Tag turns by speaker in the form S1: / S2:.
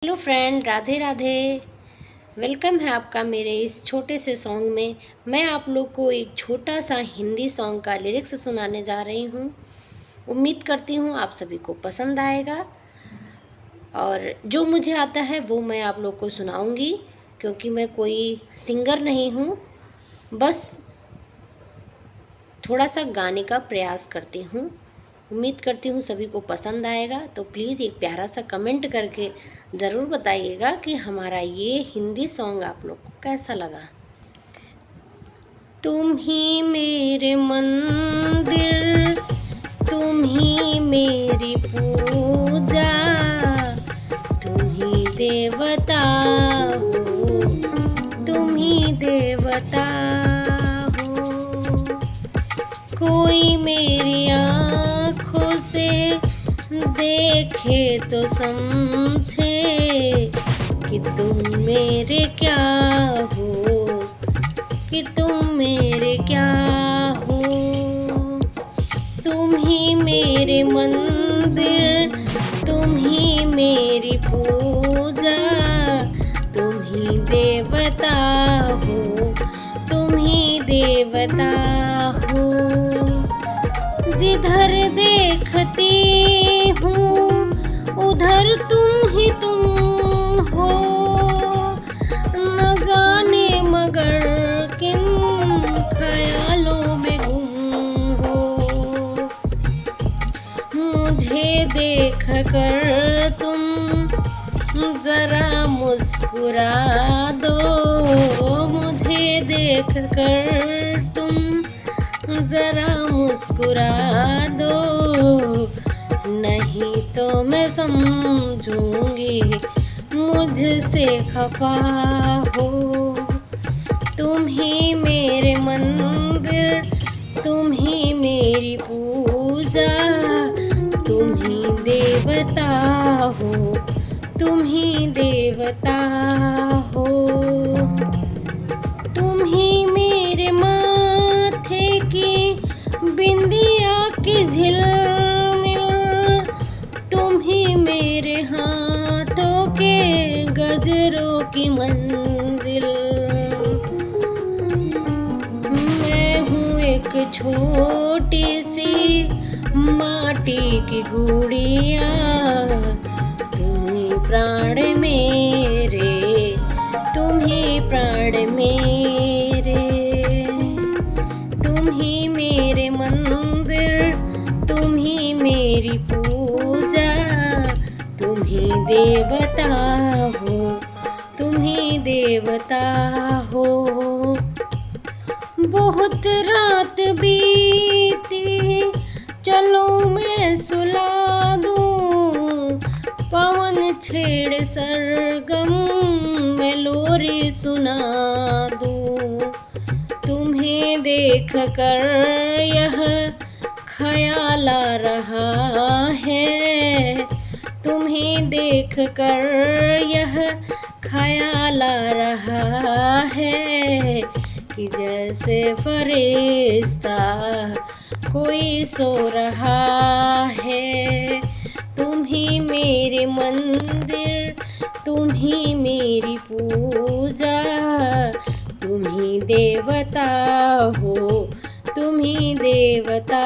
S1: Hello friend, Radhe Radhe. Welcome है आपका मेरे इस छोटे से सॉन्ग में। मैं आप लोग को एक छोटा सा हिंदी सॉन्ग का लिरिक्स सुनाने जा रही हूँ। उम्मीद करती हूँ आप सभी को पसंद आएगा और जो मुझे आता है वो मैं आप लोग को सुनाऊंगी, क्योंकि मैं कोई सिंगर नहीं हूँ, बस थोड़ा सा गाने का प्रयास करती हूँ। उम्मीद करती हूँ सभी को पसंद आएगा, तो प्लीज़ एक प्यारा सा कमेंट करके ज़रूर बताइएगा कि हमारा ये हिंदी सॉन्ग आप लोग को कैसा लगा। तुम ही मेरे मंदिर, तुम ही मेरी पूजा, तुम ही देवता हो, तुम ही देवता हो। कोई मेरी आँखों से देखे तो समझे कि तुम मेरे क्या हो, कि तुम मेरे क्या हो। तुम ही मेरे मंदिर, तुम ही मेरी पूजा, तुम ही देवता हो, तुम ही देवता हो। जिधर देखती हूँ उधर तुम हो, न जाने मगर किन ख्यालों में गुम हो। मुझे देख कर तुम जरा मुस्कुरा दो, मुझे देख कर तुम जरा मुस्कुरा दो, नहीं तो मैं समझूंगी मुझसे खफा हो। तुम ही मेरे मंदिर, तुम ही मेरी पूजा, तुम ही देवता हो, तुम ही देवता हो। तुम ही मेरे माथे की बिंदिया की झिलमिल, तुम ही मेरे हाथों के गजरों की मंजिल। मैं हूँ एक छोटी सी माटी की गुड़िया, तुम ही प्राण मेरे, तुम ही प्राण मेरे। तुम ही मेरे मंदिर, तुम ही मेरी पूजा, तुम ही देवता हो, तुम ही देवता हो। बहुत रात बीती, चलो मैं सुला दूं, पवन छेड़ सरगम मैं लोरी सुना दूं। तुम्हें देख कर यह ख्याल आ रहा है, तुम्हें देख कर यह ख्याल आ रहा है कि जैसे फरिश्ता कोई सो रहा है। तुम ही मेरे मंदिर, तुम ही मेरी पूजा, तुम ही देवता हो, तुम ही देवता